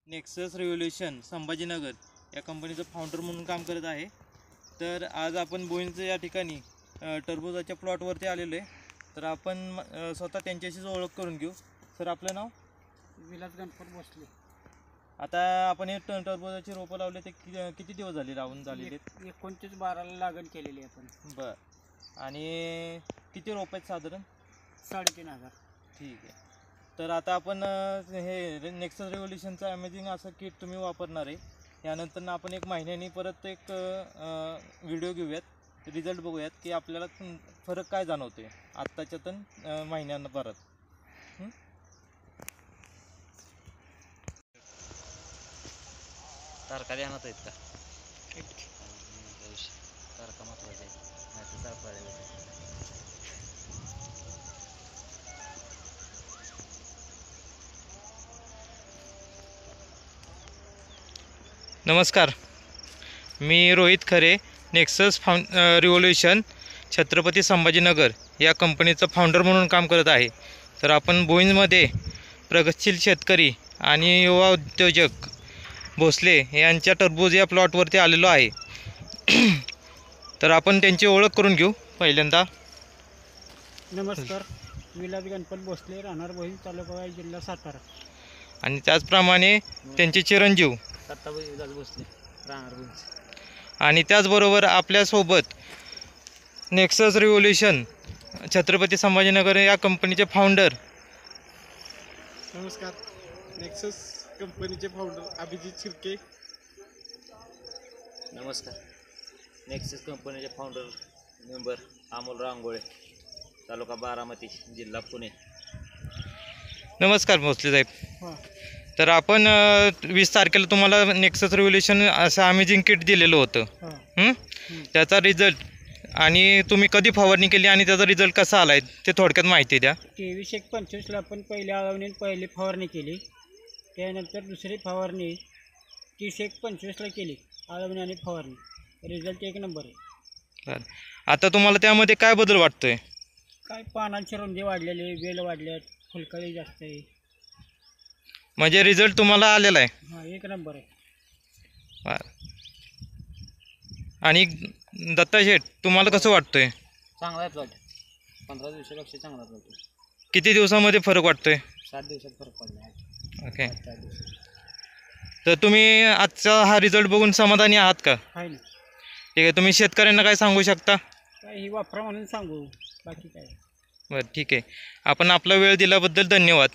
Nexus revolution Sambhajinagar या कंपनीचं founder म्हणून काम करत आहे। तर आज आपण बोईंचं या ठिकाणी टरबूजाच्या प्लॉटवरती आलेलो आहे। तर आपण स्वतः त्यांच्याशीच ओळख करून घेऊ। सर, आपलं नाव? विलास गणपत भोसले। आता आपण हे टरबूजाची रोपं लावले ते किती दिवस झाले लावून झालेले? 29/12 लागण केलेली आपण। बरं, आणि किती रोप आहेत साधारण? 3500। ठीक आहे। तर आता आपण हे नेक्सस रिव्होल्यूशनचं अमेझिंग असं किट तुम्ही वापरणार आहे। यानंतर आपण 1 महिन्यानी परत एक व्हिडिओ घेऊयात, रिझल्ट बघूयात की आपल्याला फरक काय जाणवतो आहे आत्ताच्या तर महिन्यानं परत। तारखा ध्यानात आहेत का? तारखा महत्वाच्या आहेत, नाही तर सापडायला. नमस्कार, मी रोहित खरे, नेक्सस रिव्होल्यूशन छत्रपती संभाजीनगर या कंपनीचं फाउंडर म्हणून काम करत आहे। तर आपण बोईंजमध्ये प्रगतशील शेतकरी आणि युवा उद्योजक भोसले यांच्या टरबूज या प्लॉटवरती आलेलो आहे। तर आपण त्यांची ओळख करून घेऊ पहिल्यांदा। नमस्कार, विलास गणपत भोसले, राहणार बोईंज, तालुका वाई, जिल्हा सातारा। आणि त्याचप्रमाणे त्यांचे चिरंजीव विलास भोसले, राहणार बोईंज। आणि त्याचबरोबर आपल्यासोबत नेक्सस रिव्होल्यूशन छत्रपती संभाजीनगर या कंपनीचे फाउंडर। नमस्कार, नेक्सस कंपनीचे फाउंडर अभिजित शिर्के। नमस्कार, नेक्सस कंपनीचे फाउंडर मेंबर अमोल रांगोळे, तालुका बारामती, जिल्हा पुणे। नमस्कार भोसले साहेब। हां, तर आपण 20 तारखेला तुम्हाला नेक्सस रिव्होल्यूशन असं अमेझिंग किट दिलेलं होतं। हां, त्याचा रिझल्ट आणि तुम्ही कधी फवारणी केली आणि त्याचा रिझल्ट कसा आलाय ते थोडक्यात माहिती द्या। 23/1/25ला आपण पहिल्या आळवणीने पहिली फवारणी केली। त्यानंतर दुसरी फवारणी 30/1/25ला केली, आळवणी आणि फवारणी। रिझल्ट 1 नंबर आहे। बरं, आता तुम्हाला त्यामध्ये काय बदल वाटतोय? काय पानांची रुंदी वाढलेली, वेल वाढल्यात, फुलकळी जास्त आहे। म्हणजे रिझल्ट तुम्हाला आलेला आहे? हां, 1 नंबर आहे। बरं, आणि दत्ता शेठ तुम्हाला कसं वाटतंय? चांगला आहे प्लॉट, 15 दिवसापेक्षा चांगला प्लॉट। किती दिवसामध्ये फरक वाटतोय? 7 दिवसात फरक पडला आहे। ओके, तर तुम्ही आजचा हा रिझल्ट बघून समाधानी आहात का? आहे ना। ठीक आहे, तुम्ही शेतकऱ्यांना काय सांगू शकता? काय ही वापरा म्हणून सांगू, बाकी काय। बरं, ठीक आहे। आपण आपला वेळ दिल्याबद्दल धन्यवाद।